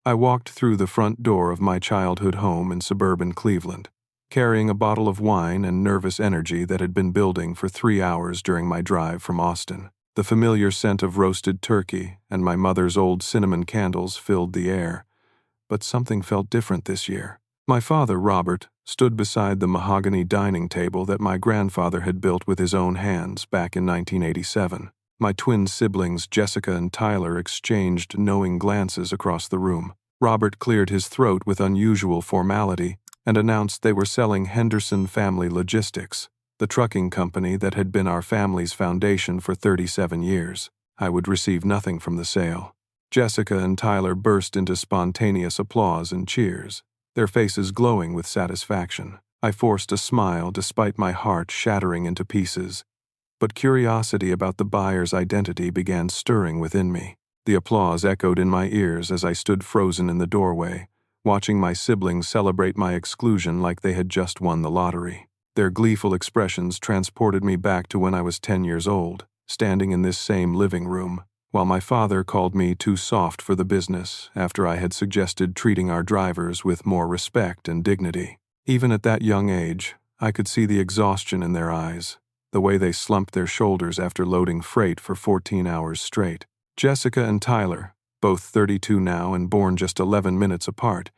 I walked through the front door of my childhood home in suburban Cleveland, carrying a bottle of wine and nervous energy that had been building for 3 hours during my drive from Austin. The familiar scent of roasted turkey and my mother's old cinnamon candles filled the air, but something felt different this year. My father, Robert, stood beside the mahogany dining table that my grandfather had built with his own hands back in 1987. My twin siblings, Jessica and Tyler, exchanged knowing glances across the room. Robert cleared his throat with unusual formality and announced they were selling Henderson Family Logistics, the trucking company that had been our family's foundation for 37 years. I would receive nothing from the sale. Jessica and Tyler burst into spontaneous applause and cheers, their faces glowing with satisfaction. I forced a smile despite my heart shattering into pieces, but curiosity about the buyer's identity began stirring within me. The applause echoed in my ears as I stood frozen in the doorway, watching my siblings celebrate my exclusion like they had just won the lottery. Their gleeful expressions transported me back to when I was 10 years old, standing in this same living room, while my father called me too soft for the business after I had suggested treating our drivers with more respect and dignity. Even at that young age, I could see the exhaustion in their eyes, the way they slumped their shoulders after loading freight for 14 hours straight. Jessica and Tyler, both 32 now and born just 11 minutes apart,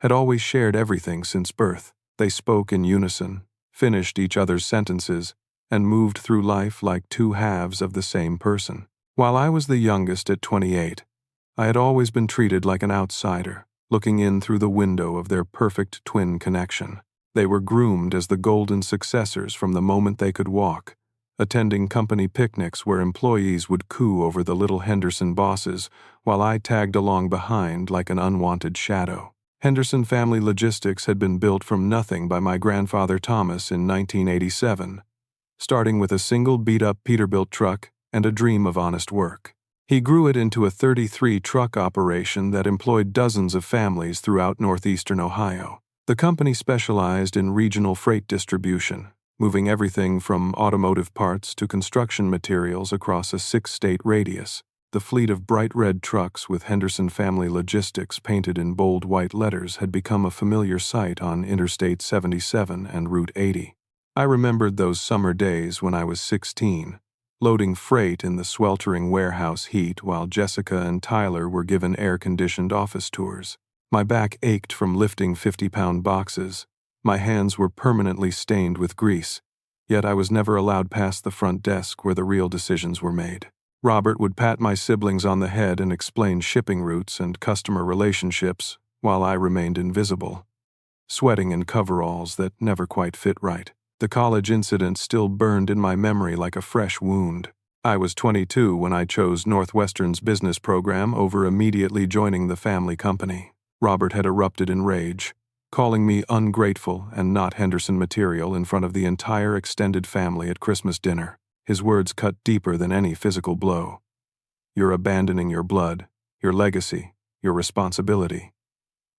had always shared everything since birth. They spoke in unison, finished each other's sentences, and moved through life like two halves of the same person. While I was the youngest at 28, I had always been treated like an outsider, looking in through the window of their perfect twin connection. They were groomed as the golden successors from the moment they could walk, attending company picnics where employees would coo over the little Henderson bosses while I tagged along behind like an unwanted shadow. Henderson Family Logistics had been built from nothing by my grandfather Thomas in 1987, starting with a single beat-up Peterbilt truck and a dream of honest work. He grew it into a 33-truck operation that employed dozens of families throughout northeastern Ohio. The company specialized in regional freight distribution, moving everything from automotive parts to construction materials across a 6-state radius. The fleet of bright red trucks with Henderson Family Logistics painted in bold white letters had become a familiar sight on Interstate 77 and Route 80. I remembered those summer days when I was 16, loading freight in the sweltering warehouse heat while Jessica and Tyler were given air-conditioned office tours. My back ached from lifting 50-pound boxes. My hands were permanently stained with grease, yet I was never allowed past the front desk where the real decisions were made. Robert would pat my siblings on the head and explain shipping routes and customer relationships while I remained invisible, sweating in coveralls that never quite fit right. The college incident still burned in my memory like a fresh wound. I was 22 when I chose Northwestern's business program over immediately joining the family company. Robert had erupted in rage, calling me ungrateful and not Henderson material in front of the entire extended family at Christmas dinner. His words cut deeper than any physical blow. You're abandoning your blood, your legacy, your responsibility.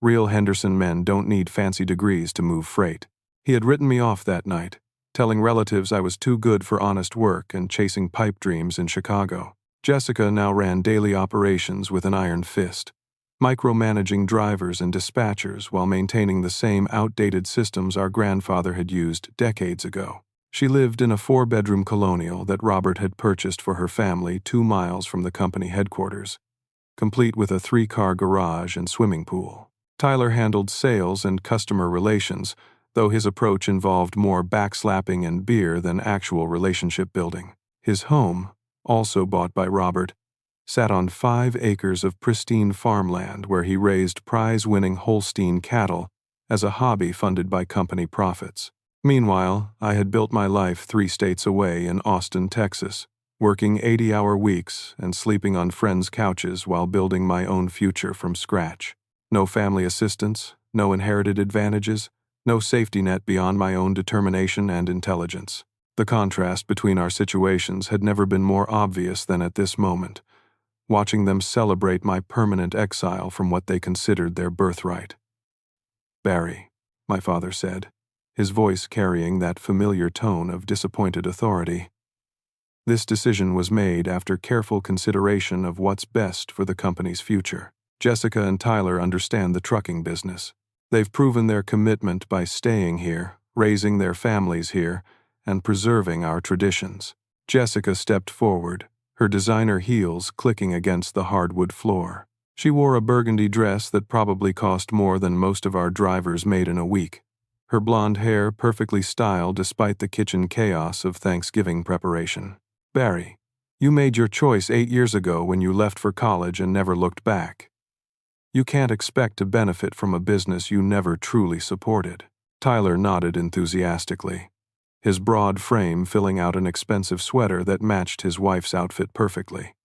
Real Henderson men don't need fancy degrees to move freight. He had written me off that night, telling relatives I was too good for honest work and chasing pipe dreams in Chicago. Jessica now ran daily operations with an iron fist, micromanaging drivers and dispatchers while maintaining the same outdated systems our grandfather had used decades ago. She lived in a 4-bedroom colonial that Robert had purchased for her family 2 miles from the company headquarters, complete with a 3-car garage and swimming pool. Tyler handled sales and customer relations, though his approach involved more backslapping and beer than actual relationship building. His home, also bought by Robert, sat on 5 acres of pristine farmland where he raised prize-winning Holstein cattle as a hobby funded by company profits. Meanwhile, I had built my life 3 states away in Austin, Texas, working 80-hour weeks and sleeping on friends' couches while building my own future from scratch. No family assistance, no inherited advantages, no safety net beyond my own determination and intelligence. The contrast between our situations had never been more obvious than at this moment, watching them celebrate my permanent exile from what they considered their birthright. "Barry," my father said, his voice carrying that familiar tone of disappointed authority. "This decision was made after careful consideration of what's best for the company's future. Jessica and Tyler understand the trucking business. They've proven their commitment by staying here, raising their families here, and preserving our traditions. Jessica stepped forward, her designer heels clicking against the hardwood floor. She wore a burgundy dress that probably cost more than most of our drivers made in a week. Her blonde hair perfectly styled despite the kitchen chaos of Thanksgiving preparation. "Barry, you made your choice 8 years ago when you left for college and never looked back. You can't expect to benefit from a business you never truly supported." Tyler nodded enthusiastically, his broad frame filling out an expensive sweater that matched his wife's outfit perfectly.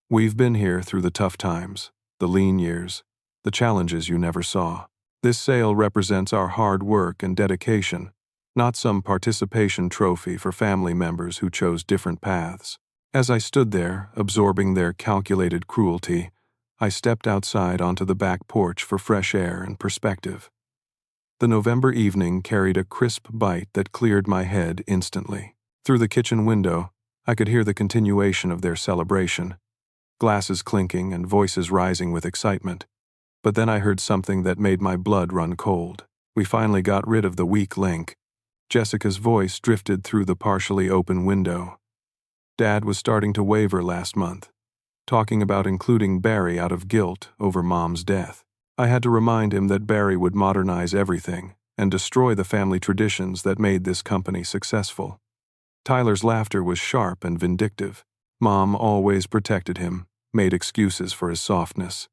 "We've been here through the tough times, the lean years, the challenges you never saw. This sale represents our hard work and dedication, not some participation trophy for family members who chose different paths." As I stood there, absorbing their calculated cruelty, I stepped outside onto the back porch for fresh air and perspective. The November evening carried a crisp bite that cleared my head instantly. Through the kitchen window, I could hear the continuation of their celebration, glasses clinking and voices rising with excitement. But then I heard something that made my blood run cold. "We finally got rid of the weak link." Jessica's voice drifted through the partially open window. "Dad was starting to waver last month, talking about including Barry out of guilt over Mom's death. I had to remind him that Barry would modernize everything and destroy the family traditions that made this company successful." Tyler's laughter was sharp and vindictive. "Mom always protected him, made excuses for his softness.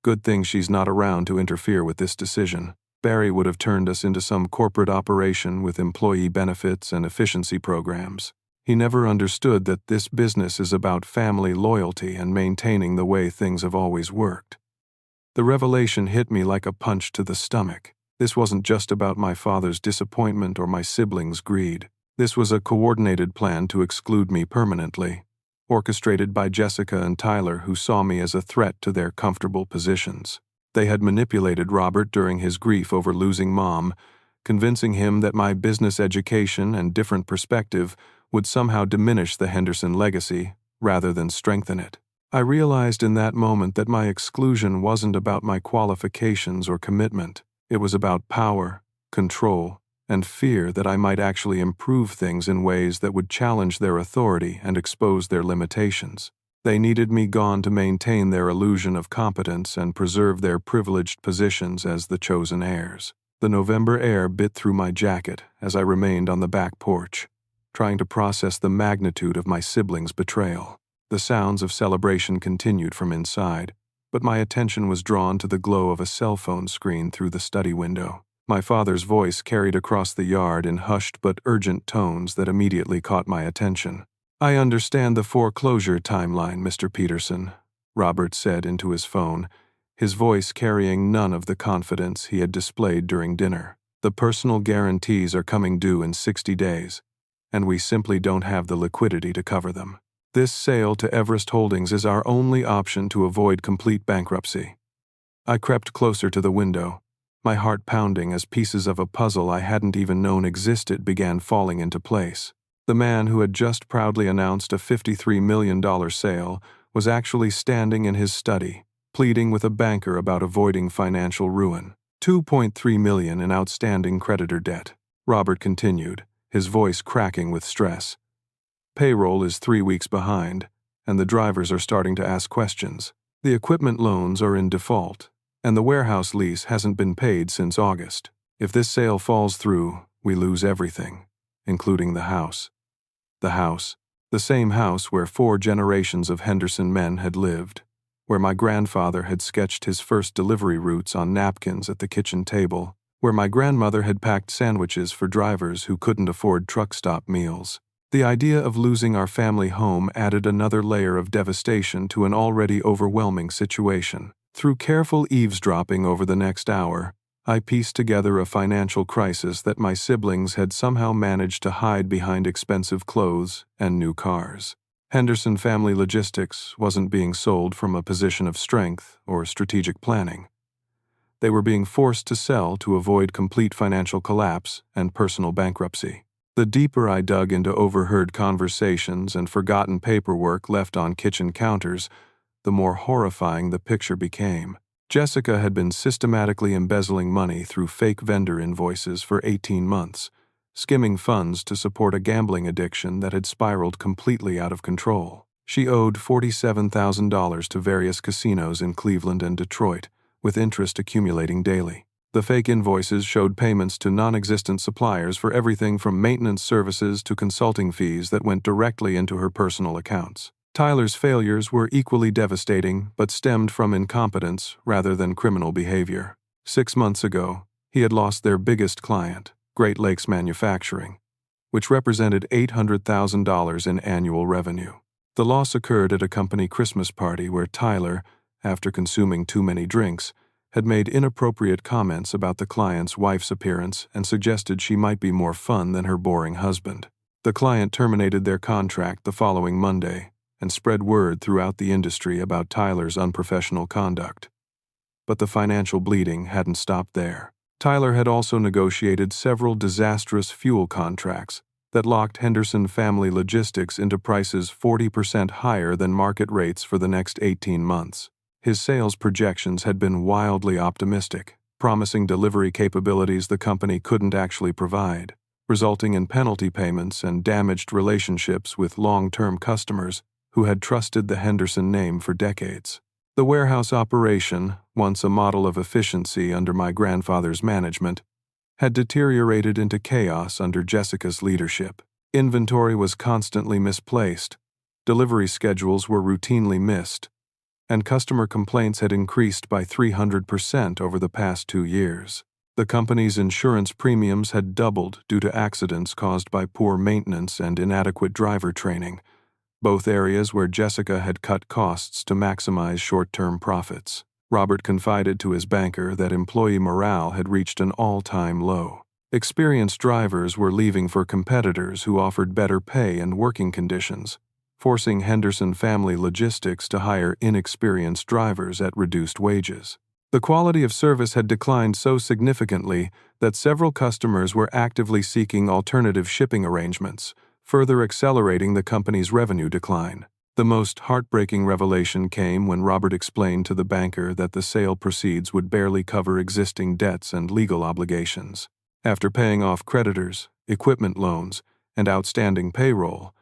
Good thing she's not around to interfere with this decision. Barry would have turned us into some corporate operation with employee benefits and efficiency programs. He never understood that this business is about family loyalty and maintaining the way things have always worked." The revelation hit me like a punch to the stomach. This wasn't just about my father's disappointment or my siblings' greed. This was a coordinated plan to exclude me permanently, orchestrated by Jessica and Tyler, who saw me as a threat to their comfortable positions. They had manipulated Robert during his grief over losing Mom, convincing him that my business education and different perspective would somehow diminish the Henderson legacy rather than strengthen it. I realized in that moment that my exclusion wasn't about my qualifications or commitment. It was about power, control, and fear that I might actually improve things in ways that would challenge their authority and expose their limitations. They needed me gone to maintain their illusion of competence and preserve their privileged positions as the chosen heirs. The November air bit through my jacket as I remained on the back porch, trying to process the magnitude of my siblings' betrayal. The sounds of celebration continued from inside, but my attention was drawn to the glow of a cell phone screen through the study window. My father's voice carried across the yard in hushed but urgent tones that immediately caught my attention. "I understand the foreclosure timeline, Mr. Peterson," Robert said into his phone, his voice carrying none of the confidence he had displayed during dinner. "The personal guarantees are coming due in 60 days, and we simply don't have the liquidity to cover them. This sale to Everest Holdings is our only option to avoid complete bankruptcy." I crept closer to the window, my heart pounding as pieces of a puzzle I hadn't even known existed began falling into place. The man who had just proudly announced a $53 million sale was actually standing in his study, pleading with a banker about avoiding financial ruin. $2.3 million in outstanding creditor debt. Robert continued, his voice cracking with stress. "Payroll is 3 weeks behind, and the drivers are starting to ask questions. The equipment loans are in default, and the warehouse lease hasn't been paid since August. If this sale falls through, we lose everything, including the house. The same house where 4 generations of Henderson men had lived, where my grandfather had sketched his first delivery routes on napkins at the kitchen table, where my grandmother had packed sandwiches for drivers who couldn't afford truck stop meals. The idea of losing our family home added another layer of devastation to an already overwhelming situation. Through careful eavesdropping over the next hour, I pieced together a financial crisis that my siblings had somehow managed to hide behind expensive clothes and new cars. Henderson Family Logistics wasn't being sold from a position of strength or strategic planning. They were being forced to sell to avoid complete financial collapse and personal bankruptcy. The deeper I dug into overheard conversations and forgotten paperwork left on kitchen counters, the more horrifying the picture became. Jessica had been systematically embezzling money through fake vendor invoices for 18 months, skimming funds to support a gambling addiction that had spiraled completely out of control. She owed $47,000 to various casinos in Cleveland and Detroit, with interest accumulating daily. The fake invoices showed payments to non-existent suppliers for everything from maintenance services to consulting fees that went directly into her personal accounts. Tyler's failures were equally devastating, but stemmed from incompetence rather than criminal behavior. 6 months ago, he had lost their biggest client, Great Lakes Manufacturing, which represented $800,000 in annual revenue. The loss occurred at a company Christmas party where Tyler, after consuming too many drinks, had made inappropriate comments about the client's wife's appearance and suggested she might be more fun than her boring husband. The client terminated their contract the following Monday and spread word throughout the industry about Tyler's unprofessional conduct. But the financial bleeding hadn't stopped there. Tyler had also negotiated several disastrous fuel contracts that locked Henderson Family Logistics into prices 40% higher than market rates for the next 18 months. His sales projections had been wildly optimistic, promising delivery capabilities the company couldn't actually provide, resulting in penalty payments and damaged relationships with long-term customers who had trusted the Henderson name for decades. The warehouse operation, once a model of efficiency under my grandfather's management, had deteriorated into chaos under Jessica's leadership. Inventory was constantly misplaced, delivery schedules were routinely missed, and customer complaints had increased by 300% over the past 2 years. The company's insurance premiums had doubled due to accidents caused by poor maintenance and inadequate driver training, both areas where Jessica had cut costs to maximize short-term profits. Robert confided to his banker that employee morale had reached an all-time low. Experienced drivers were leaving for competitors who offered better pay and working conditions, forcing Henderson Family Logistics to hire inexperienced drivers at reduced wages. The quality of service had declined so significantly that several customers were actively seeking alternative shipping arrangements, further accelerating the company's revenue decline. The most heartbreaking revelation came when Robert explained to the banker that the sale proceeds would barely cover existing debts and legal obligations. After paying off creditors, equipment loans, and outstanding payroll,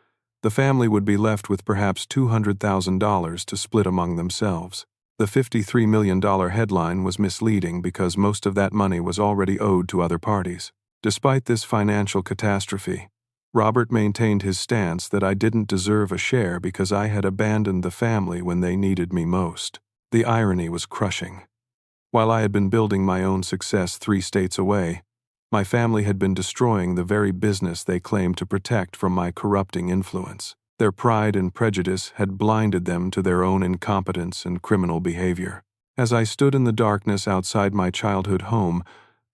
the family would be left with perhaps $200,000 to split among themselves. The $53 million headline was misleading because most of that money was already owed to other parties. Despite this financial catastrophe, Robert maintained his stance that I didn't deserve a share because I had abandoned the family when they needed me most. The irony was crushing. While I had been building my own success 3 states away, my family had been destroying the very business they claimed to protect from my corrupting influence. Their pride and prejudice had blinded them to their own incompetence and criminal behavior. As I stood in the darkness outside my childhood home,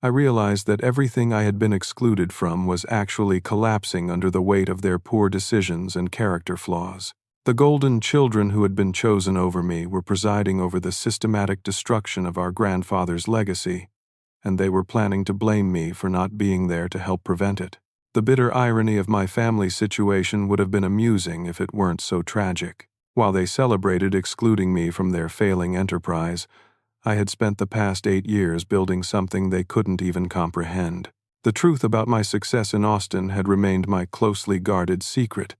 I realized that everything I had been excluded from was actually collapsing under the weight of their poor decisions and character flaws. The golden children who had been chosen over me were presiding over the systematic destruction of our grandfather's legacy, and they were planning to blame me for not being there to help prevent it. The bitter irony of my family's situation would have been amusing if it weren't so tragic. While they celebrated excluding me from their failing enterprise, I had spent the past 8 years building something they couldn't even comprehend. The truth about my success in Austin had remained my closely guarded secret,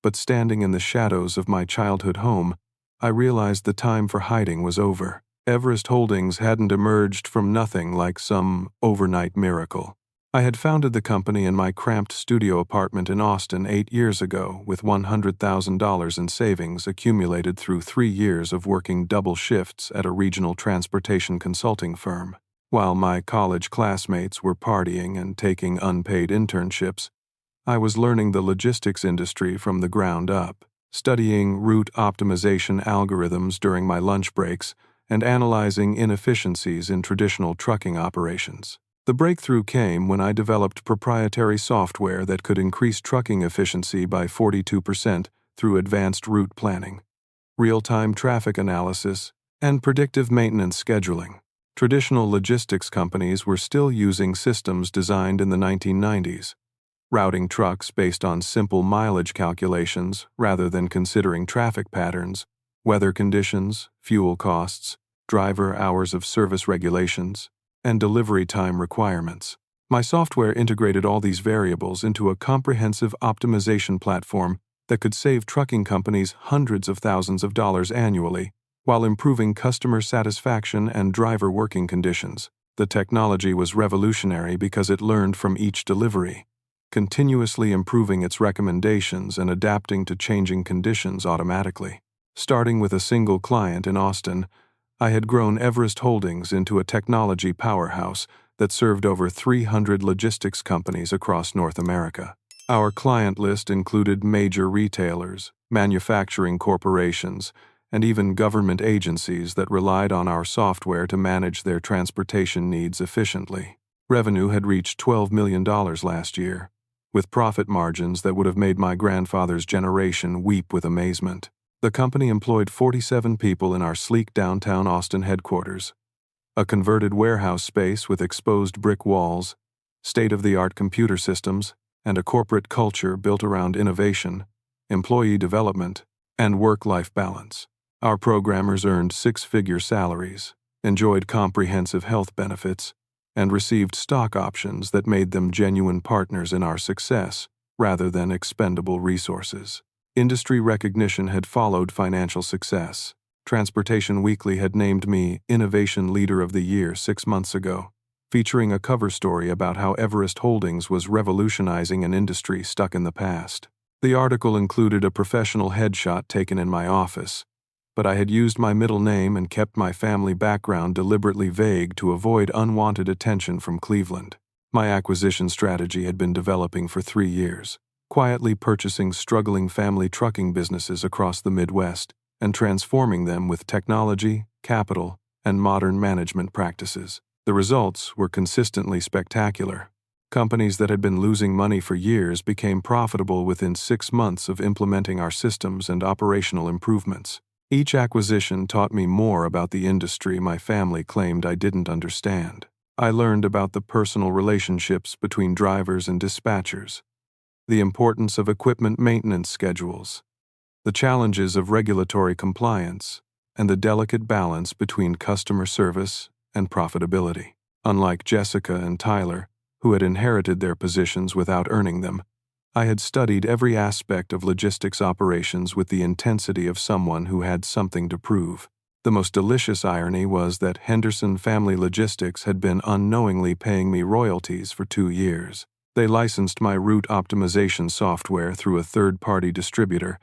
but standing in the shadows of my childhood home, I realized the time for hiding was over. Everest Holdings hadn't emerged from nothing like some overnight miracle. I had founded the company in my cramped studio apartment in Austin 8 years ago with $100,000 in savings accumulated through 3 years of working double shifts at a regional transportation consulting firm. While my college classmates were partying and taking unpaid internships, I was learning the logistics industry from the ground up, studying route optimization algorithms during my lunch breaks and analyzing inefficiencies in traditional trucking operations. The breakthrough came when I developed proprietary software that could increase trucking efficiency by 42% through advanced route planning, real-time traffic analysis, and predictive maintenance scheduling. Traditional logistics companies were still using systems designed in the 1990s, routing trucks based on simple mileage calculations rather than considering traffic patterns, weather conditions, fuel costs, driver hours of service regulations, and delivery time requirements. My software integrated all these variables into a comprehensive optimization platform that could save trucking companies hundreds of thousands of dollars annually while improving customer satisfaction and driver working conditions. The technology was revolutionary because it learned from each delivery, continuously improving its recommendations and adapting to changing conditions automatically. Starting with a single client in Austin, I had grown Everest Holdings into a technology powerhouse that served over 300 logistics companies across North America. Our client list included major retailers, manufacturing corporations, and even government agencies that relied on our software to manage their transportation needs efficiently. Revenue had reached $12 million last year, with profit margins that would have made my grandfather's generation weep with amazement. The company employed 47 people in our sleek downtown Austin headquarters, a converted warehouse space with exposed brick walls, state-of-the-art computer systems, and a corporate culture built around innovation, employee development, and work-life balance. Our programmers earned six-figure salaries, enjoyed comprehensive health benefits, and received stock options that made them genuine partners in our success rather than expendable resources. Industry recognition had followed financial success. Transportation Weekly had named me Innovation Leader of the Year 6 months ago, featuring a cover story about how Everest Holdings was revolutionizing an industry stuck in the past. The article included a professional headshot taken in my office, but I had used my middle name and kept my family background deliberately vague to avoid unwanted attention from Cleveland. My acquisition strategy had been developing for 3 years, quietly purchasing struggling family trucking businesses across the Midwest and transforming them with technology, capital, and modern management practices. The results were consistently spectacular. Companies that had been losing money for years became profitable within 6 months of implementing our systems and operational improvements. Each acquisition taught me more about the industry my family claimed I didn't understand. I learned about the personal relationships between drivers and dispatchers, the importance of equipment maintenance schedules, the challenges of regulatory compliance, and the delicate balance between customer service and profitability. Unlike Jessica and Tyler, who had inherited their positions without earning them, I had studied every aspect of logistics operations with the intensity of someone who had something to prove. The most delicious irony was that Henderson Family Logistics had been unknowingly paying me royalties for 2 years. They licensed my route optimization software through a third-party distributor,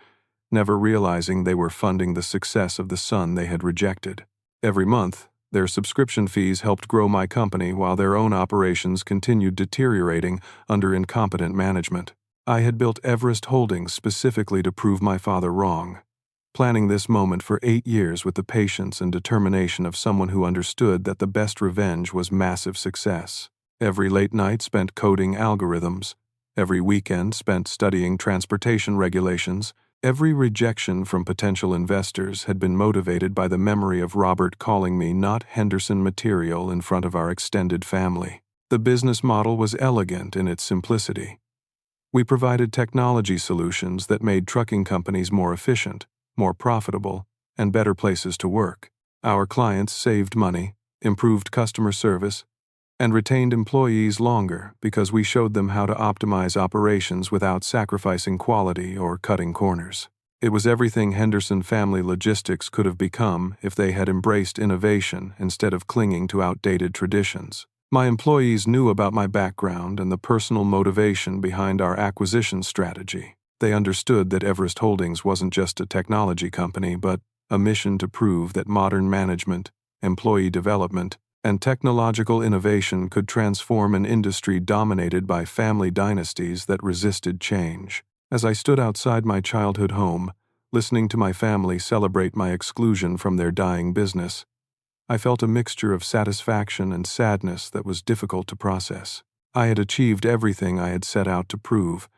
never realizing they were funding the success of the son they had rejected. Every month, their subscription fees helped grow my company while their own operations continued deteriorating under incompetent management. I had built Everest Holdings specifically to prove my father wrong, planning this moment for 8 years with the patience and determination of someone who understood that the best revenge was massive success. Every late night spent coding algorithms, every weekend spent studying transportation regulations, every rejection from potential investors had been motivated by the memory of Robert calling me not Henderson material in front of our extended family. The business model was elegant in its simplicity. We provided technology solutions that made trucking companies more efficient, more profitable, and better places to work. Our clients saved money, improved customer service, and retained employees longer because we showed them how to optimize operations without sacrificing quality or cutting corners. It was everything Henderson Family Logistics could have become if they had embraced innovation instead of clinging to outdated traditions. My employees knew about my background and the personal motivation behind our acquisition strategy. They understood that Everest Holdings wasn't just a technology company, but a mission to prove that modern management, employee development, and technological innovation could transform an industry dominated by family dynasties that resisted change. As I stood outside my childhood home, listening to my family celebrate my exclusion from their dying business, I felt a mixture of satisfaction and sadness that was difficult to process. I had achieved everything I had set out to prove,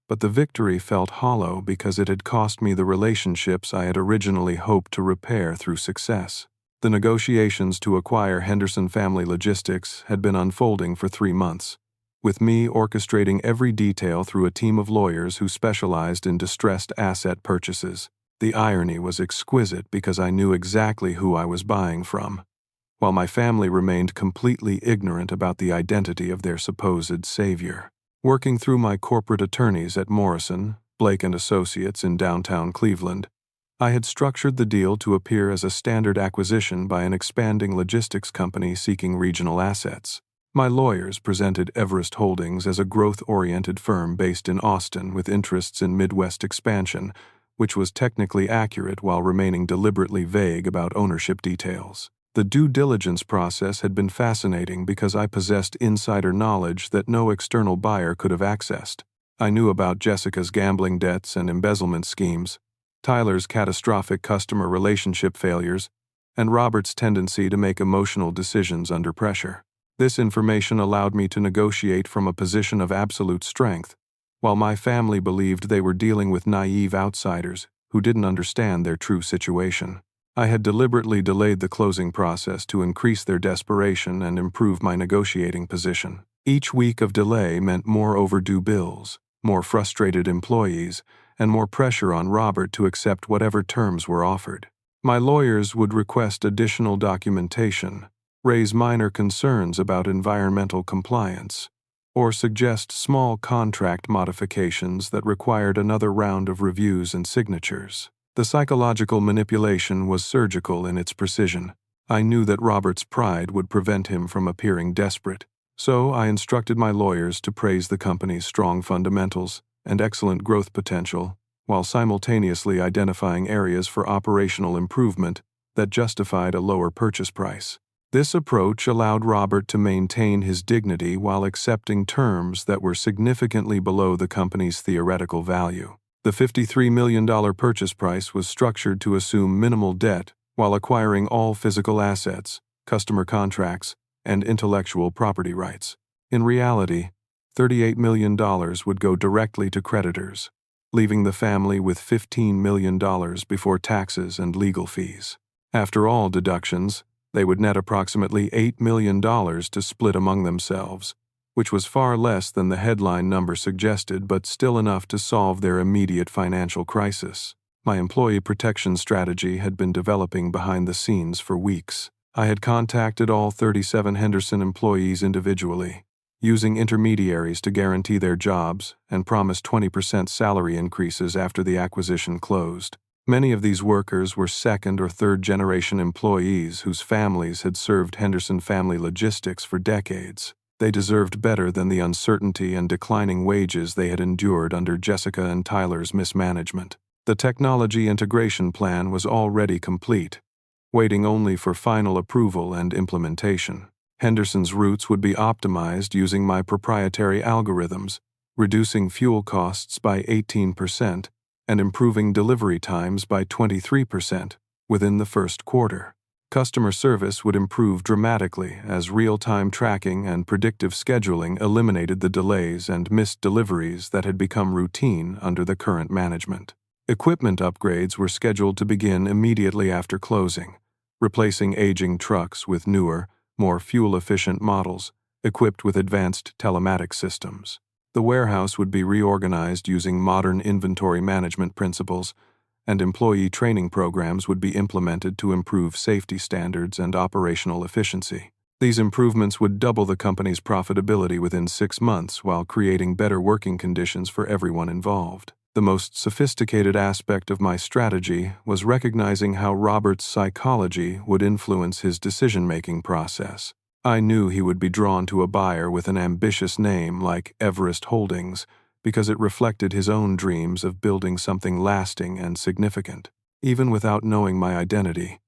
but the victory felt hollow because it had cost me the relationships I had originally hoped to repair through success. The negotiations to acquire Henderson Family Logistics had been unfolding for 3 months, with me orchestrating every detail through a team of lawyers who specialized in distressed asset purchases. The irony was exquisite because I knew exactly who I was buying from, while my family remained completely ignorant about the identity of their supposed savior. Working through my corporate attorneys at Morrison, Blake and Associates in downtown Cleveland, I had structured the deal to appear as a standard acquisition by an expanding logistics company seeking regional assets. My lawyers presented Everest Holdings as a growth-oriented firm based in Austin with interests in Midwest expansion, which was technically accurate while remaining deliberately vague about ownership details. The due diligence process had been fascinating because I possessed insider knowledge that no external buyer could have accessed. I knew about Jessica's gambling debts and embezzlement schemes, Tyler's catastrophic customer relationship failures, and Robert's tendency to make emotional decisions under pressure. This information allowed me to negotiate from a position of absolute strength, while my family believed they were dealing with naive outsiders who didn't understand their true situation. I had deliberately delayed the closing process to increase their desperation and improve my negotiating position. Each week of delay meant more overdue bills, more frustrated employees, and more pressure on Robert to accept whatever terms were offered. My lawyers would request additional documentation, raise minor concerns about environmental compliance, or suggest small contract modifications that required another round of reviews and signatures. The psychological manipulation was surgical in its precision. I knew that Robert's pride would prevent him from appearing desperate, so I instructed my lawyers to praise the company's strong fundamentals and excellent growth potential, while simultaneously identifying areas for operational improvement that justified a lower purchase price. This approach allowed Robert to maintain his dignity while accepting terms that were significantly below the company's theoretical value. The $53 million purchase price was structured to assume minimal debt while acquiring all physical assets, customer contracts, and intellectual property rights. In reality, $38 million would go directly to creditors, leaving the family with $15 million before taxes and legal fees. After all deductions, they would net approximately $8 million to split among themselves, which was far less than the headline number suggested but still enough to solve their immediate financial crisis. My employee protection strategy had been developing behind the scenes for weeks. I had contacted all 37 Henderson employees individually, using intermediaries to guarantee their jobs and promised 20% salary increases after the acquisition closed. Many of these workers were second- or third-generation employees whose families had served Henderson Family Logistics for decades. They deserved better than the uncertainty and declining wages they had endured under Jessica and Tyler's mismanagement. The technology integration plan was already complete, waiting only for final approval and implementation. Henderson's routes would be optimized using my proprietary algorithms, reducing fuel costs by 18% and improving delivery times by 23% within the first quarter. Customer service would improve dramatically as real-time tracking and predictive scheduling eliminated the delays and missed deliveries that had become routine under the current management. Equipment upgrades were scheduled to begin immediately after closing, replacing aging trucks with newer, more fuel-efficient models equipped with advanced telematics systems. The warehouse would be reorganized using modern inventory management principles, and employee training programs would be implemented to improve safety standards and operational efficiency. These improvements would double the company's profitability within 6 months while creating better working conditions for everyone involved. The most sophisticated aspect of my strategy was recognizing how Robert's psychology would influence his decision-making process. I knew he would be drawn to a buyer with an ambitious name like Everest Holdings because it reflected his own dreams of building something lasting and significant. Even without knowing my identity,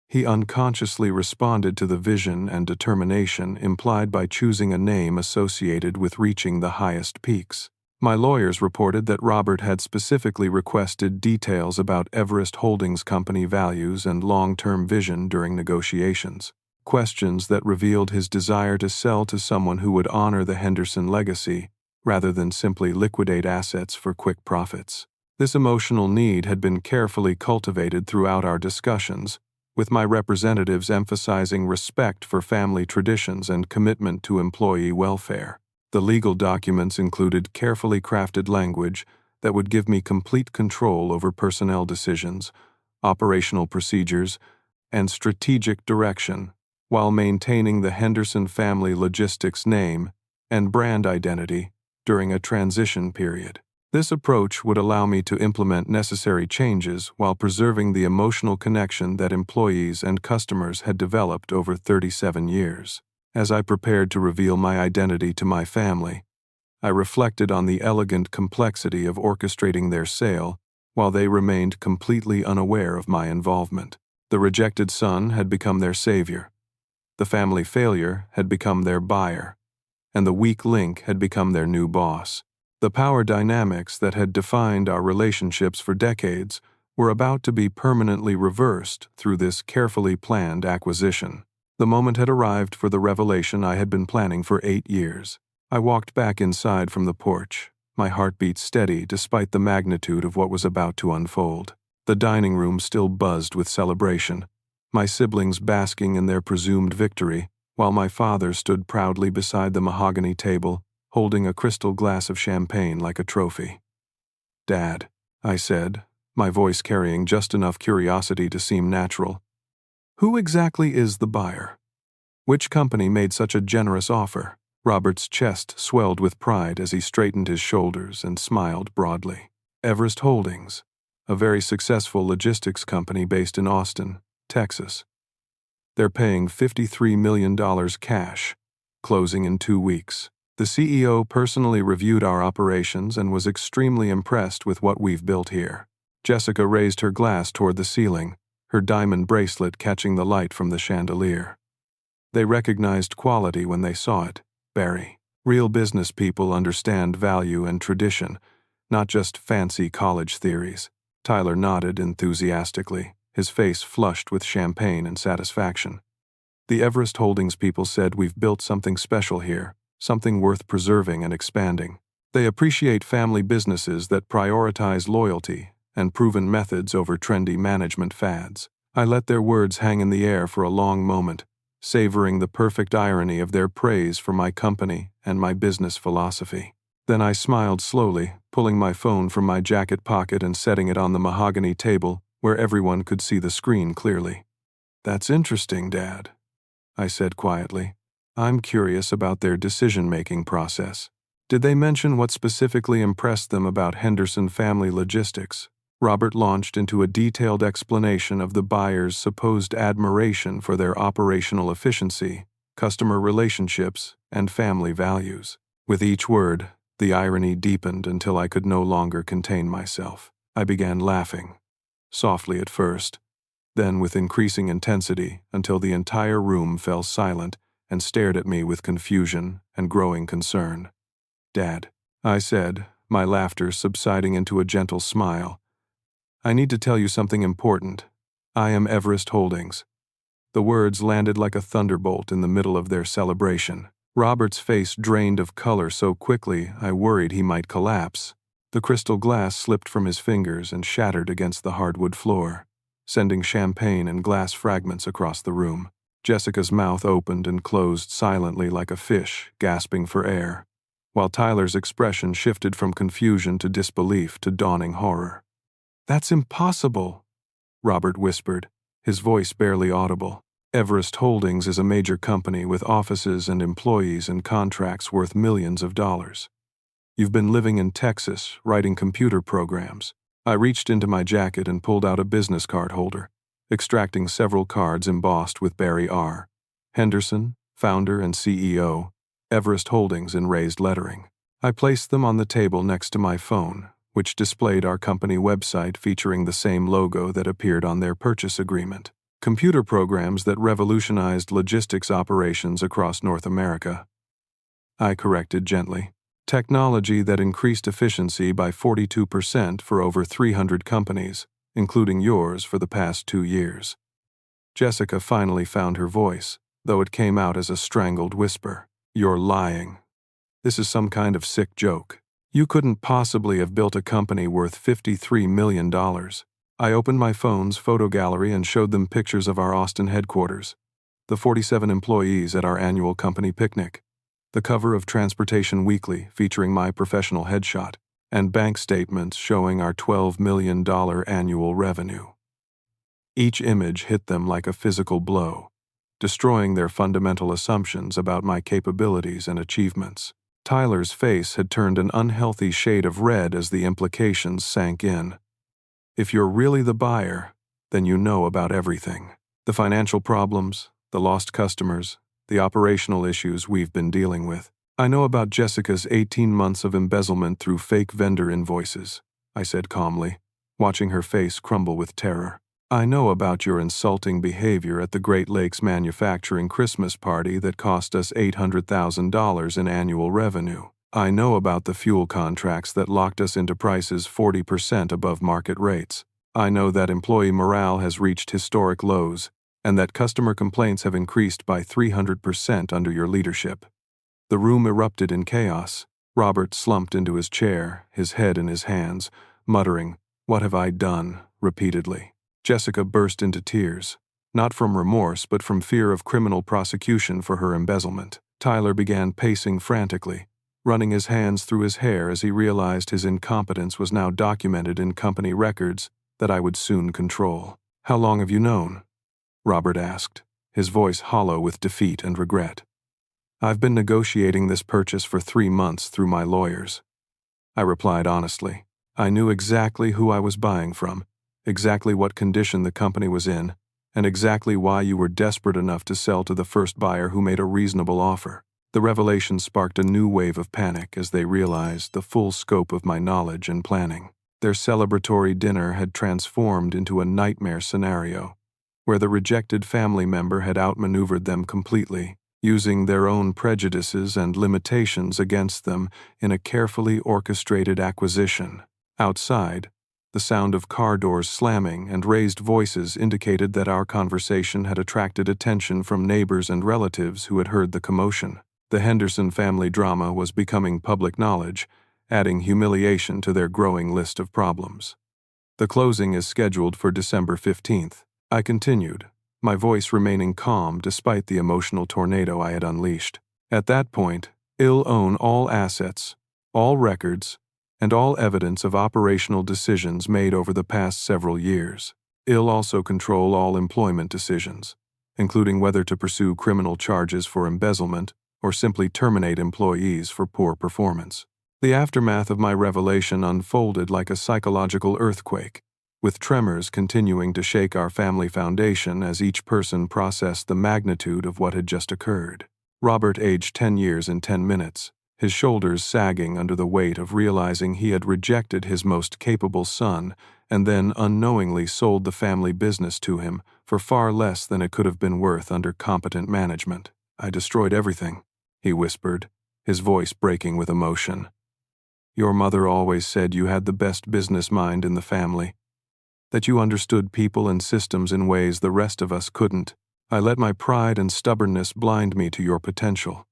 he unconsciously responded to the vision and determination implied by choosing a name associated with reaching the highest peaks. My lawyers reported that Robert had specifically requested details about Everest Holdings Company values and long-term vision during negotiations, questions that revealed his desire to sell to someone who would honor the Henderson legacy rather than simply liquidate assets for quick profits. This emotional need had been carefully cultivated throughout our discussions, with my representatives emphasizing respect for family traditions and commitment to employee welfare. The legal documents included carefully crafted language that would give me complete control over personnel decisions, operational procedures, and strategic direction, while maintaining the Henderson family logistics name and brand identity during a transition period. This approach would allow me to implement necessary changes while preserving the emotional connection that employees and customers had developed over 37 years. As I prepared to reveal my identity to my family, I reflected on the elegant complexity of orchestrating their sale while they remained completely unaware of my involvement. The rejected son had become their savior. The family failure had become their buyer, and the weak link had become their new boss. The power dynamics that had defined our relationships for decades were about to be permanently reversed through this carefully planned acquisition. The moment had arrived for the revelation I had been planning for 8 years. I walked back inside from the porch, my heartbeat steady despite the magnitude of what was about to unfold. The dining room still buzzed with celebration, my siblings basking in their presumed victory, while my father stood proudly beside the mahogany table, holding a crystal glass of champagne like a trophy. "Dad," I said, my voice carrying just enough curiosity to seem natural, "who exactly is the buyer? Which company made such a generous offer?" Robert's chest swelled with pride as he straightened his shoulders and smiled broadly. "Everest Holdings, a very successful logistics company based in Austin, Texas. They're paying $53 million cash, closing in 2 weeks. The CEO personally reviewed our operations and was extremely impressed with what we've built here." Jessica raised her glass toward the ceiling, her diamond bracelet catching the light from the chandelier. "They recognized quality when they saw it, Barry. Real business people understand value and tradition, not just fancy college theories." Tyler nodded enthusiastically, his face flushed with champagne and satisfaction. "The Everest Holdings people said we've built something special here, something worth preserving and expanding. They appreciate family businesses that prioritize loyalty and proven methods over trendy management fads." I let their words hang in the air for a long moment, savoring the perfect irony of their praise for my company and my business philosophy. Then I smiled slowly, pulling my phone from my jacket pocket and setting it on the mahogany table where everyone could see the screen clearly. "That's interesting, Dad," I said quietly. "I'm curious about their decision-making process. Did they mention what specifically impressed them about Henderson Family Logistics?" Robert launched into a detailed explanation of the buyer's supposed admiration for their operational efficiency, customer relationships, and family values. With each word, the irony deepened until I could no longer contain myself. I began laughing, softly at first, then with increasing intensity until the entire room fell silent and stared at me with confusion and growing concern. "Dad," I said, my laughter subsiding into a gentle smile, "I need to tell you something important. I am Everest Holdings." The words landed like a thunderbolt in the middle of their celebration. Robert's face drained of color so quickly I worried he might collapse. The crystal glass slipped from his fingers and shattered against the hardwood floor, sending champagne and glass fragments across the room. Jessica's mouth opened and closed silently like a fish, gasping for air, while Tyler's expression shifted from confusion to disbelief to dawning horror. "That's impossible," Robert whispered, his voice barely audible. "Everest Holdings is a major company with offices and employees and contracts worth millions of dollars. You've been living in Texas, writing computer programs." I reached into my jacket and pulled out a business card holder, extracting several cards embossed with Barry R. Henderson, founder and CEO, Everest Holdings in raised lettering. I placed them on the table next to my phone, which displayed our company website featuring the same logo that appeared on their purchase agreement. Computer programs that revolutionized logistics operations across North America. I corrected gently. Technology that increased efficiency by 42% for over 300 companies, including yours, for the past 2 years. Jessica finally found her voice, though it came out as a strangled whisper. "You're lying. This is some kind of sick joke. You couldn't possibly have built a company worth $53 million. I opened my phone's photo gallery and showed them pictures of our Austin headquarters, the 47 employees at our annual company picnic, the cover of Transportation Weekly featuring my professional headshot. and bank statements showing our $12 million annual revenue. Each image hit them like a physical blow, destroying their fundamental assumptions about my capabilities and achievements. Tyler's face had turned an unhealthy shade of red as the implications sank in. If you're really the buyer, then you know about everything. The financial problems, the lost customers, the operational issues we've been dealing with. I know about Jessica's 18 months of embezzlement through fake vendor invoices, I said calmly, watching her face crumble with terror. I know about your insulting behavior at the Great Lakes Manufacturing Christmas party that cost us $800,000 in annual revenue. I know about the fuel contracts that locked us into prices 40% above market rates. I know that employee morale has reached historic lows and that customer complaints have increased by 300% under your leadership. The room erupted in chaos. Robert slumped into his chair, his head in his hands, muttering, "What have I done?" repeatedly. Jessica burst into tears, not from remorse but from fear of criminal prosecution for her embezzlement. Tyler began pacing frantically, running his hands through his hair as he realized his incompetence was now documented in company records that I would soon control. "How long have you known?" Robert asked, his voice hollow with defeat and regret. "I've been negotiating this purchase for 3 months through my lawyers," I replied honestly. "I knew exactly who I was buying from, exactly what condition the company was in, and exactly why you were desperate enough to sell to the first buyer who made a reasonable offer." The revelation sparked a new wave of panic as they realized the full scope of my knowledge and planning. Their celebratory dinner had transformed into a nightmare scenario, where the rejected family member had outmaneuvered them completely, using their own prejudices and limitations against them in a carefully orchestrated acquisition. Outside, the sound of car doors slamming and raised voices indicated that our conversation had attracted attention from neighbors and relatives who had heard the commotion. The Henderson family drama was becoming public knowledge, adding humiliation to their growing list of problems. "The closing is scheduled for December 15th, I continued, my voice remaining calm despite the emotional tornado I had unleashed. "At that point, I'll own all assets, all records, and all evidence of operational decisions made over the past several years. I'll also control all employment decisions, including whether to pursue criminal charges for embezzlement or simply terminate employees for poor performance." The aftermath of my revelation unfolded like a psychological earthquake, with tremors continuing to shake our family foundation as each person processed the magnitude of what had just occurred. Robert aged 10 years in 10 minutes, his shoulders sagging under the weight of realizing he had rejected his most capable son and then unknowingly sold the family business to him for far less than it could have been worth under competent management. "I destroyed everything," he whispered, his voice breaking with emotion. "Your mother always said you had the best business mind in the family, that you understood people and systems in ways the rest of us couldn't. I let my pride and stubbornness blind me to your potential.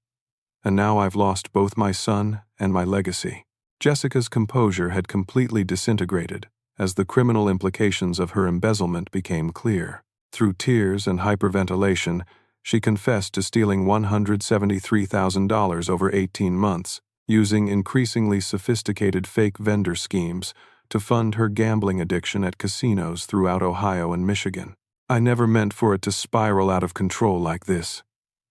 And now I've lost both my son and my legacy." Jessica's composure had completely disintegrated as the criminal implications of her embezzlement became clear. Through tears and hyperventilation, she confessed to stealing $173,000 over 18 months, using increasingly sophisticated fake vendor schemes to fund her gambling addiction at casinos throughout Ohio and Michigan. "I never meant for it to spiral out of control like this,"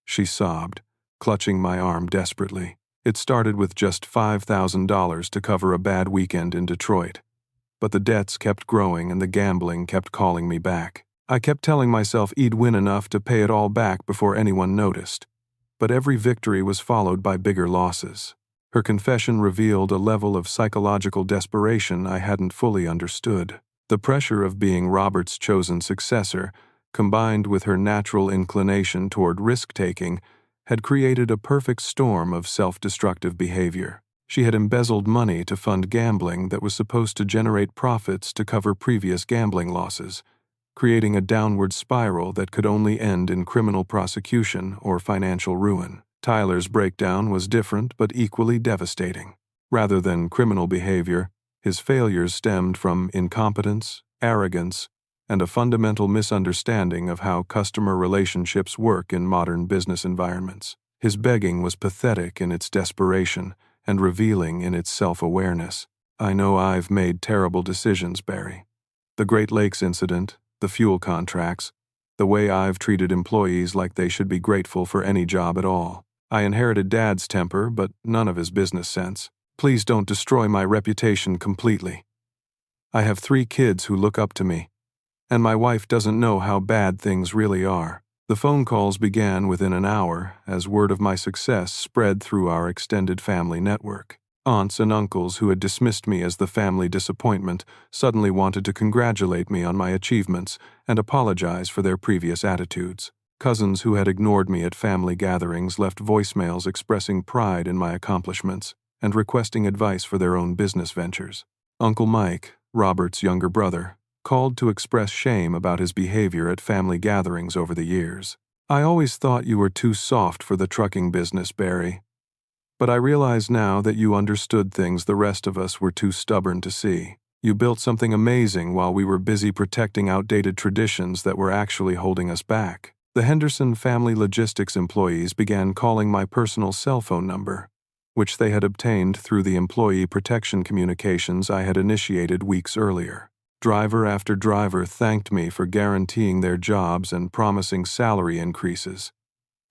she sobbed, clutching my arm desperately. "It started with just $5,000 to cover a bad weekend in Detroit. But the debts kept growing and the gambling kept calling me back. I kept telling myself I'd win enough to pay it all back before anyone noticed. But every victory was followed by bigger losses." Her confession revealed a level of psychological desperation I hadn't fully understood. The pressure of being Robert's chosen successor, combined with her natural inclination toward risk-taking, had created a perfect storm of self-destructive behavior. She had embezzled money to fund gambling that was supposed to generate profits to cover previous gambling losses, creating a downward spiral that could only end in criminal prosecution or financial ruin. Tyler's breakdown was different but equally devastating. Rather than criminal behavior, his failures stemmed from incompetence, arrogance, and a fundamental misunderstanding of how customer relationships work in modern business environments. His begging was pathetic in its desperation and revealing in its self-awareness. I know I've made terrible decisions, Barry. The Great Lakes incident, the fuel contracts, the way I've treated employees like they should be grateful for any job at all. I inherited Dad's temper, but none of his business sense. Please don't destroy my reputation completely. I have 3 kids who look up to me, and my wife doesn't know how bad things really are. The phone calls began within an hour as word of my success spread through our extended family network. Aunts and uncles who had dismissed me as the family disappointment suddenly wanted to congratulate me on my achievements and apologize for their previous attitudes. Cousins who had ignored me at family gatherings left voicemails expressing pride in my accomplishments and requesting advice for their own business ventures. Uncle Mike, Robert's younger brother, called to express shame about his behavior at family gatherings over the years. I always thought you were too soft for the trucking business, Barry. But I realize now that you understood things the rest of us were too stubborn to see. You built something amazing while we were busy protecting outdated traditions that were actually holding us back. The Henderson Family Logistics employees began calling my personal cell phone number, which they had obtained through the employee protection communications I had initiated weeks earlier. Driver after driver thanked me for guaranteeing their jobs and promising salary increases,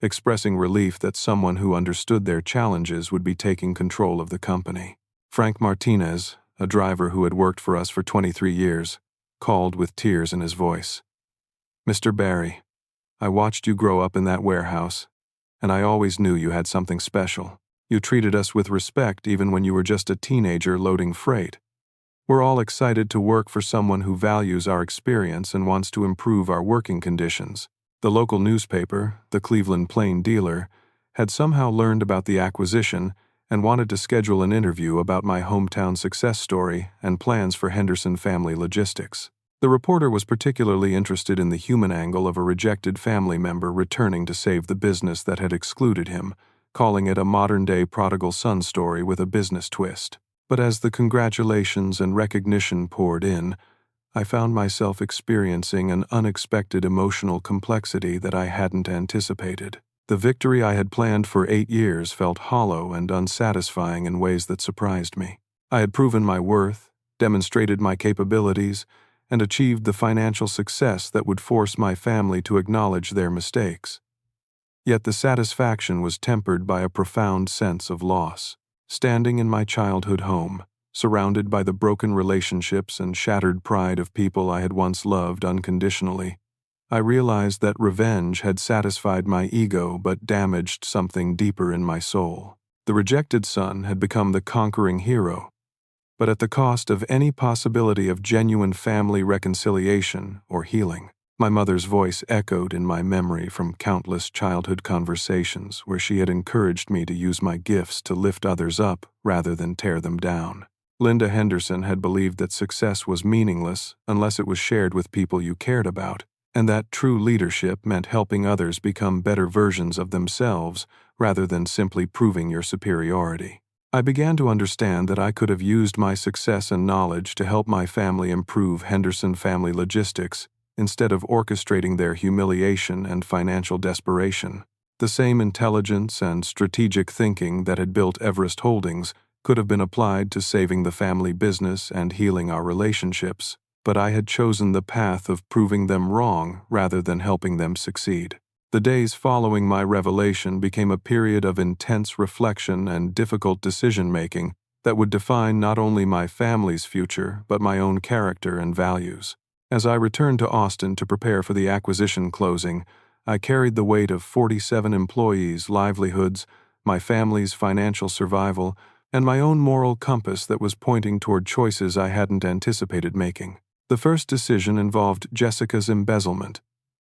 expressing relief that someone who understood their challenges would be taking control of the company. Frank Martinez, a driver who had worked for us for 23 years, called with tears in his voice. Mr. Barry, I watched you grow up in that warehouse, and I always knew you had something special. You treated us with respect even when you were just a teenager loading freight. We're all excited to work for someone who values our experience and wants to improve our working conditions. The local newspaper, the Cleveland Plain Dealer, had somehow learned about the acquisition and wanted to schedule an interview about my hometown success story and plans for Henderson Family Logistics. The reporter was particularly interested in the human angle of a rejected family member returning to save the business that had excluded him, calling it a modern-day prodigal son story with a business twist. But as the congratulations and recognition poured in, I found myself experiencing an unexpected emotional complexity that I hadn't anticipated. The victory I had planned for 8 years felt hollow and unsatisfying in ways that surprised me. I had proven my worth, demonstrated my capabilities, and achieved the financial success that would force my family to acknowledge their mistakes. Yet the satisfaction was tempered by a profound sense of loss. Standing in my childhood home, surrounded by the broken relationships and shattered pride of people I had once loved unconditionally, I realized that revenge had satisfied my ego but damaged something deeper in my soul. The rejected son had become the conquering hero, but at the cost of any possibility of genuine family reconciliation or healing. My mother's voice echoed in my memory from countless childhood conversations where she had encouraged me to use my gifts to lift others up rather than tear them down. Linda Henderson had believed that success was meaningless unless it was shared with people you cared about, and that true leadership meant helping others become better versions of themselves rather than simply proving your superiority. I began to understand that I could have used my success and knowledge to help my family improve Henderson Family Logistics instead of orchestrating their humiliation and financial desperation. The same intelligence and strategic thinking that had built Everest Holdings could have been applied to saving the family business and healing our relationships, but I had chosen the path of proving them wrong rather than helping them succeed. The days following my revelation became a period of intense reflection and difficult decision-making that would define not only my family's future but my own character and values. As I returned to Austin to prepare for the acquisition closing, I carried the weight of 47 employees' livelihoods, my family's financial survival, and my own moral compass that was pointing toward choices I hadn't anticipated making. The first decision involved Jessica's embezzlement,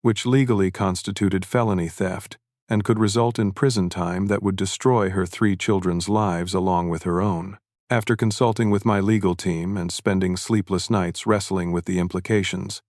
which legally constituted felony theft and could result in prison time that would destroy her 3 children's lives along with her own. After consulting with my legal team and spending sleepless nights wrestling with the implications,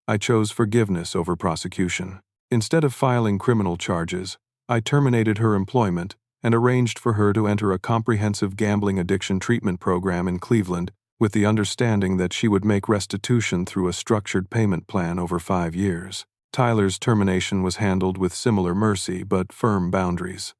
I chose forgiveness over prosecution. Instead of filing criminal charges, I terminated her employment and arranged for her to enter a comprehensive gambling addiction treatment program in Cleveland with the understanding that she would make restitution through a structured payment plan over 5 years. Tyler's termination was handled with similar mercy but firm boundaries.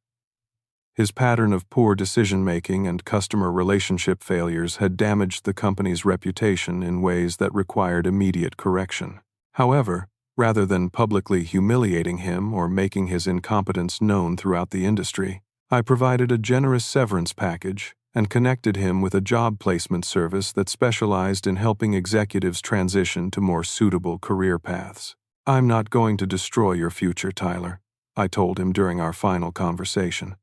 His pattern of poor decision-making and customer relationship failures had damaged the company's reputation in ways that required immediate correction. However, rather than publicly humiliating him or making his incompetence known throughout the industry, I provided a generous severance package and connected him with a job placement service that specialized in helping executives transition to more suitable career paths. "I'm not going to destroy your future, Tyler," I told him during our final conversation.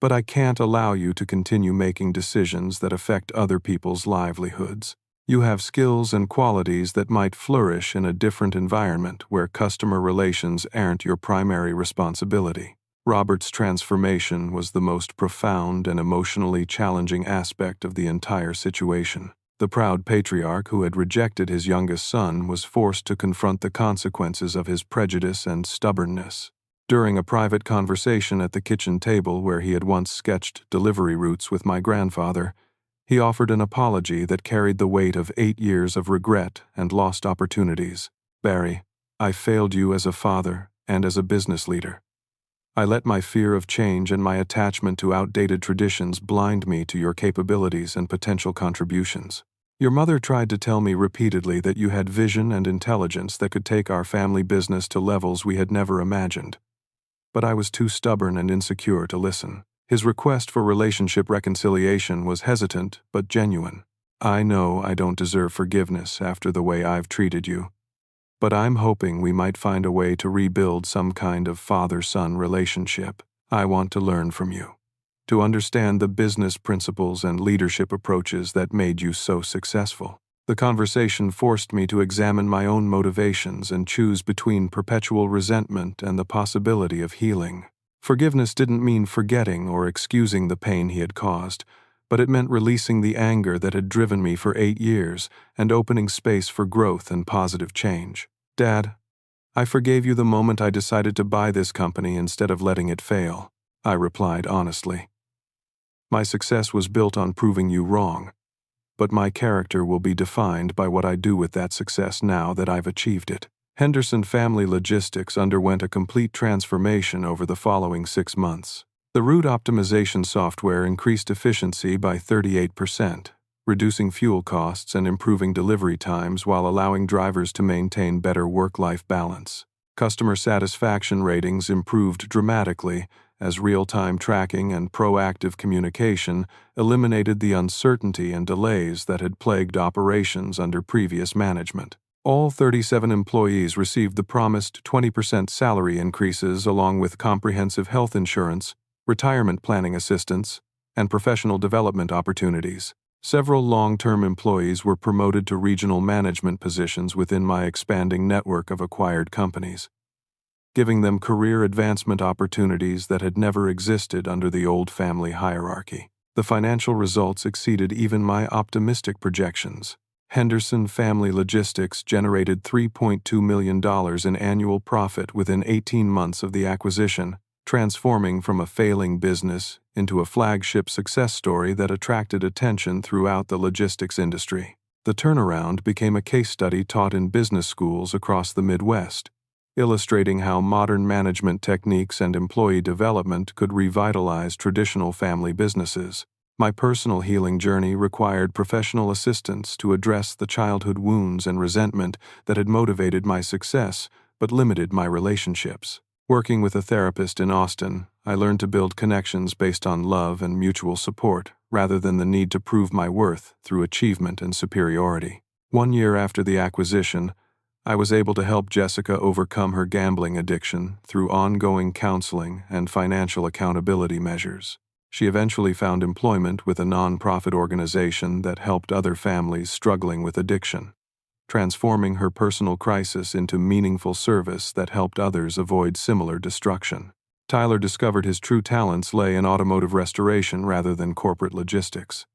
"But I can't allow you to continue making decisions that affect other people's livelihoods. You have skills and qualities that might flourish in a different environment where customer relations aren't your primary responsibility." Robert's transformation was the most profound and emotionally challenging aspect of the entire situation. The proud patriarch who had rejected his youngest son was forced to confront the consequences of his prejudice and stubbornness. During a private conversation at the kitchen table where he had once sketched delivery routes with my grandfather, he offered an apology that carried the weight of 8 years of regret and lost opportunities. "Barry, I failed you as a father and as a business leader. I let my fear of change and my attachment to outdated traditions blind me to your capabilities and potential contributions. Your mother tried to tell me repeatedly that you had vision and intelligence that could take our family business to levels we had never imagined. But I was too stubborn and insecure to listen." His request for relationship reconciliation was hesitant but genuine. "I know I don't deserve forgiveness after the way I've treated you, but I'm hoping we might find a way to rebuild some kind of father-son relationship. I want to learn from you, to understand the business principles and leadership approaches that made you so successful." The conversation forced me to examine my own motivations and choose between perpetual resentment and the possibility of healing. Forgiveness didn't mean forgetting or excusing the pain he had caused, but it meant releasing the anger that had driven me for 8 years and opening space for growth and positive change. "Dad, I forgave you the moment I decided to buy this company instead of letting it fail," I replied honestly. "My success was built on proving you wrong, but my character will be defined by what I do with that success now that I've achieved it." Henderson Family Logistics underwent a complete transformation over the following 6 months. The route optimization software increased efficiency by 38%, reducing fuel costs and improving delivery times while allowing drivers to maintain better work-life balance. Customer satisfaction ratings improved dramatically as real-time tracking and proactive communication eliminated the uncertainty and delays that had plagued operations under previous management. All 37 employees received the promised 20% salary increases along with comprehensive health insurance, retirement planning assistance, and professional development opportunities. Several long-term employees were promoted to regional management positions within my expanding network of acquired companies, giving them career advancement opportunities that had never existed under the old family hierarchy. The financial results exceeded even my optimistic projections. Henderson Family Logistics generated $3.2 million in annual profit within 18 months of the acquisition, transforming from a failing business into a flagship success story that attracted attention throughout the logistics industry. The turnaround became a case study taught in business schools across the Midwest, illustrating how modern management techniques and employee development could revitalize traditional family businesses. My personal healing journey required professional assistance to address the childhood wounds and resentment that had motivated my success but limited my relationships. Working with a therapist in Austin, I learned to build connections based on love and mutual support, rather than the need to prove my worth through achievement and superiority. 1 year after the acquisition, I was able to help Jessica overcome her gambling addiction through ongoing counseling and financial accountability measures. She eventually found employment with a nonprofit organization that helped other families struggling with addiction, transforming her personal crisis into meaningful service that helped others avoid similar destruction. Tyler discovered his true talents lay in automotive restoration rather than corporate logistics.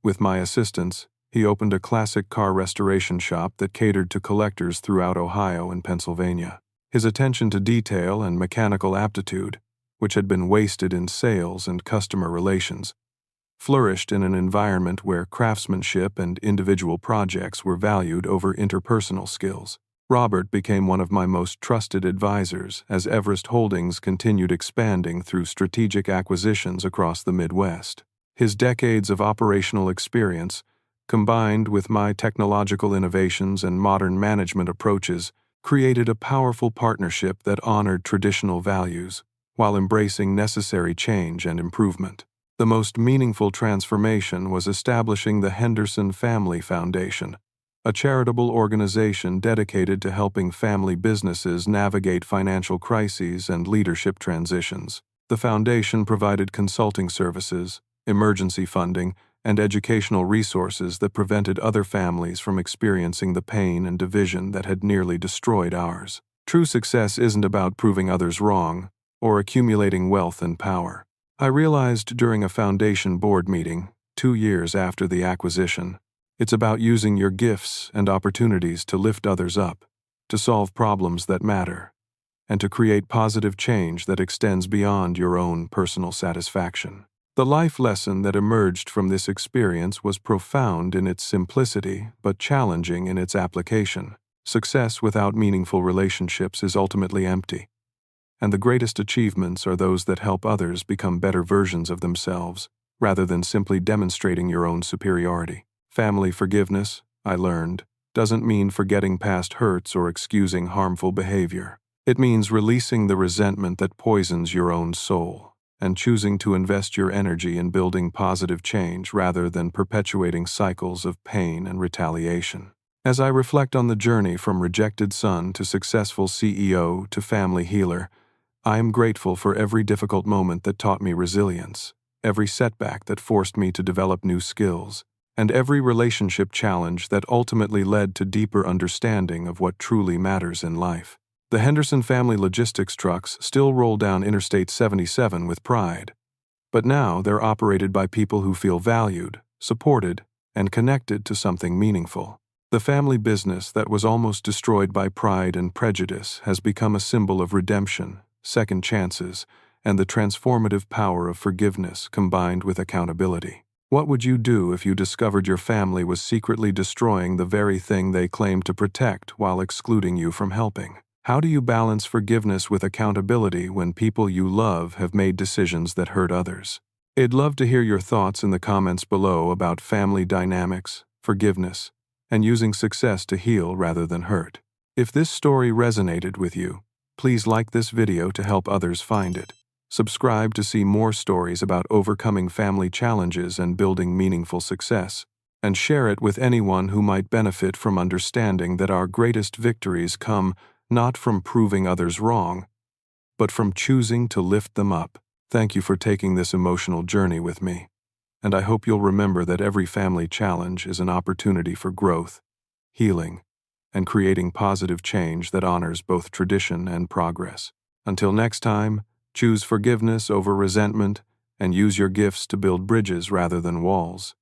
With my assistance, he opened a classic car restoration shop that catered to collectors throughout Ohio and Pennsylvania. His attention to detail and mechanical aptitude, which had been wasted in sales and customer relations, flourished in an environment where craftsmanship and individual projects were valued over interpersonal skills. Robert became one of my most trusted advisors as Everest Holdings continued expanding through strategic acquisitions across the Midwest. His decades of operational experience, combined with my technological innovations and modern management approaches, created a powerful partnership that honored traditional values while embracing necessary change and improvement. The most meaningful transformation was establishing the Henderson Family Foundation, a charitable organization dedicated to helping family businesses navigate financial crises and leadership transitions. The foundation provided consulting services, emergency funding, and educational resources that prevented other families from experiencing the pain and division that had nearly destroyed ours. True success isn't about proving others wrong or accumulating wealth and power. I realized during a foundation board meeting, 2 years after the acquisition, it's about using your gifts and opportunities to lift others up, to solve problems that matter, and to create positive change that extends beyond your own personal satisfaction. The life lesson that emerged from this experience was profound in its simplicity but challenging in its application. Success without meaningful relationships is ultimately empty, and the greatest achievements are those that help others become better versions of themselves, rather than simply demonstrating your own superiority. Family forgiveness, I learned, doesn't mean forgetting past hurts or excusing harmful behavior. It means releasing the resentment that poisons your own soul, and choosing to invest your energy in building positive change rather than perpetuating cycles of pain and retaliation. As I reflect on the journey from rejected son to successful CEO to family healer, I am grateful for every difficult moment that taught me resilience, every setback that forced me to develop new skills, and every relationship challenge that ultimately led to deeper understanding of what truly matters in life. The Henderson family logistics trucks still roll down Interstate 77 with pride, but now they're operated by people who feel valued, supported, and connected to something meaningful. The family business that was almost destroyed by pride and prejudice has become a symbol of redemption, second chances, and the transformative power of forgiveness combined with accountability. What would you do if you discovered your family was secretly destroying the very thing they claimed to protect while excluding you from helping? How do you balance forgiveness with accountability when people you love have made decisions that hurt others? I'd love to hear your thoughts in the comments below about family dynamics, forgiveness, and using success to heal rather than hurt. If this story resonated with you, please like this video to help others find it. Subscribe to see more stories about overcoming family challenges and building meaningful success, and share it with anyone who might benefit from understanding that our greatest victories come not from proving others wrong, but from choosing to lift them up. Thank you for taking this emotional journey with me, and I hope you'll remember that every family challenge is an opportunity for growth, healing, and creating positive change that honors both tradition and progress. Until next time, choose forgiveness over resentment and use your gifts to build bridges rather than walls.